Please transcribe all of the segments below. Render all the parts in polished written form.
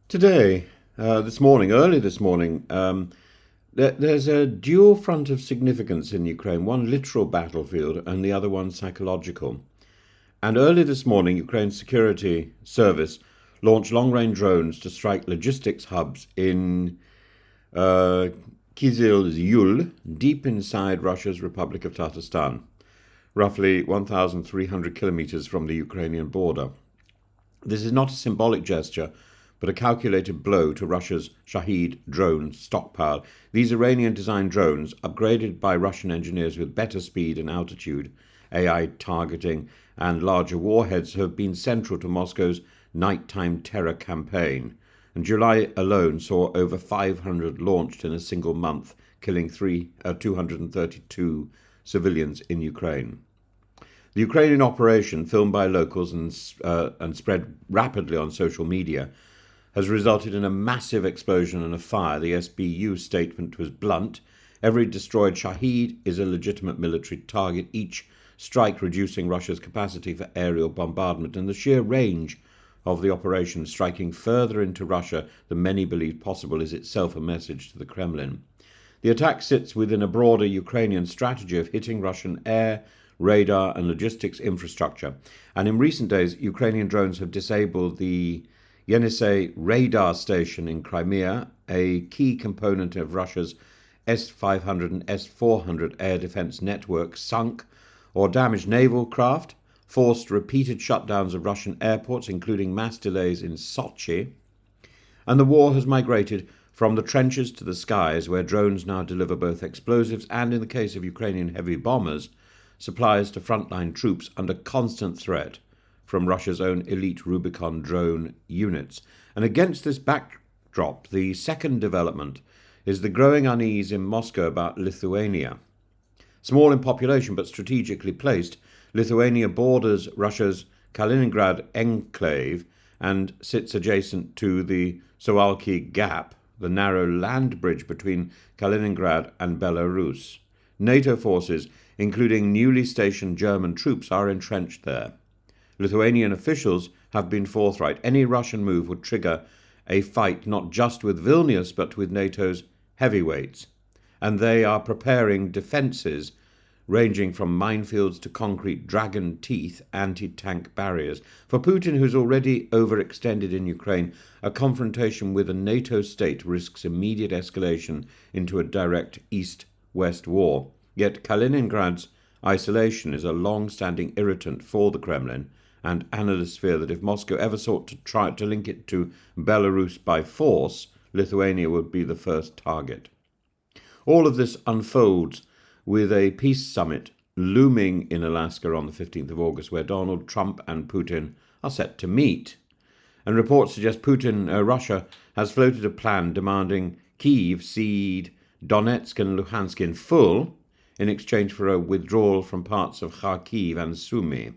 Today, early this morning, there's a dual front of significance in Ukraine, one literal battlefield and the other one psychological. And early this morning, Ukraine's security service launched long-range drones to strike logistics hubs in uh, Kyzyl, deep inside Russia's Republic of Tatarstan, roughly 1,300 kilometers from the Ukrainian border. This is not a symbolic gesture, but a calculated blow to Russia's Shahed drone stockpile. These Iranian designed drones, upgraded by Russian engineers with better speed and altitude, AI targeting, and larger warheads, have been central to Moscow's nighttime terror campaign. And July alone saw over 500 launched in a single month, killing 232 civilians in Ukraine. The Ukrainian operation, filmed by locals and spread rapidly on social media, has resulted in a massive explosion and a fire. The SBU statement was blunt. Every destroyed Shahed is a legitimate military target, each strike reducing Russia's capacity for aerial bombardment, and the sheer range of the operation, striking further into Russia than many believed possible, is itself a message to the Kremlin. The attack sits within a broader Ukrainian strategy of hitting Russian air, radar, and logistics infrastructure. And in recent days, Ukrainian drones have disabled the Yenisei radar station in Crimea, a key component of Russia's S-500 and S-400 air defense network, sunk or damaged naval craft, forced repeated shutdowns of Russian airports, including mass delays in Sochi, and the war has migrated from the trenches to the skies, where drones now deliver both explosives and, in the case of Ukrainian heavy bombers, supplies to frontline troops under constant threat from Russia's own elite Rubicon drone units. And against this backdrop, the second development is the growing unease in Moscow about Lithuania. Small in population but strategically placed, Lithuania borders Russia's Kaliningrad enclave and sits adjacent to the Suwalki Gap, the narrow land bridge between Kaliningrad and Belarus. NATO forces, including newly stationed German troops, are entrenched there. Lithuanian officials have been forthright. Any Russian move would trigger a fight not just with Vilnius but with NATO's heavyweights, and they are preparing defences ranging from minefields to concrete dragon teeth anti-tank barriers. For Putin, who's already overextended in Ukraine, a confrontation with a NATO state risks immediate escalation into a direct East-West war. Yet Kaliningrad's isolation is a long-standing irritant for the Kremlin, and analysts fear that if Moscow ever sought to try to link it to Belarus by force, Lithuania would be the first target. All of this unfolds with a peace summit looming in Alaska on the 15th of August, where Donald Trump and Putin are set to meet. And reports suggest Russia has floated a plan demanding Kyiv cede Donetsk and Luhansk in full in exchange for a withdrawal from parts of Kharkiv and Sumy.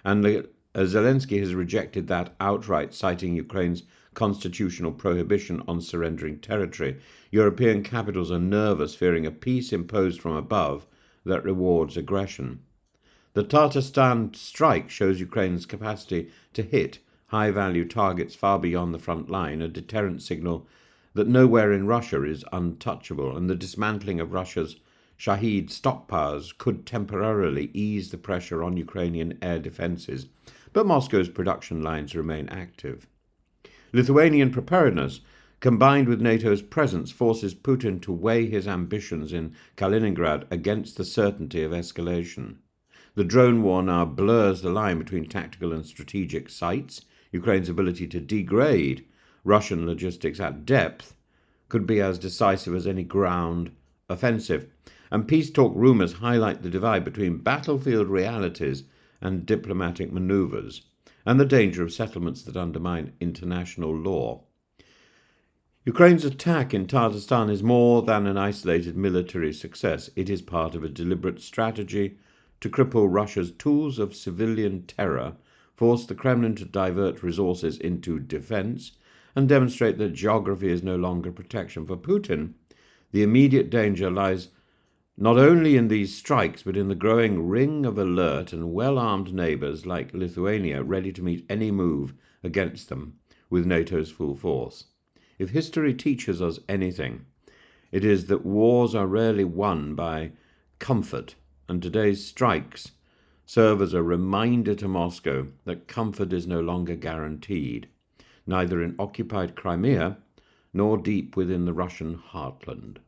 And Zelensky has rejected that outright, citing Ukraine's constitutional prohibition on surrendering territory. European capitals are nervous, fearing a peace imposed from above that rewards aggression. The Tatarstan strike shows Ukraine's capacity to hit high-value targets far beyond the front line, a deterrent signal that nowhere in Russia is untouchable, and the dismantling of Russia's Shahed stockpiles could temporarily ease the pressure on Ukrainian air defences, but Moscow's production lines remain active. Lithuanian preparedness, combined with NATO's presence, forces Putin to weigh his ambitions in Kaliningrad against the certainty of escalation. The drone war now blurs the line between tactical and strategic sites. Ukraine's ability to degrade Russian logistics at depth could be as decisive as any ground offensive. And peace talk rumours highlight the divide between battlefield realities and diplomatic manoeuvres, and the danger of settlements that undermine international law. Ukraine's attack in Tatarstan is more than an isolated military success. It is part of a deliberate strategy to cripple Russia's tools of civilian terror, force the Kremlin to divert resources into defense, and demonstrate that geography is no longer protection. For Putin, the immediate danger lies not only in these strikes, but in the growing ring of alert and well-armed neighbours like Lithuania, ready to meet any move against them, with NATO's full force. If history teaches us anything, it is that wars are rarely won by comfort, and today's strikes serve as a reminder to Moscow that comfort is no longer guaranteed, neither in occupied Crimea nor deep within the Russian heartland.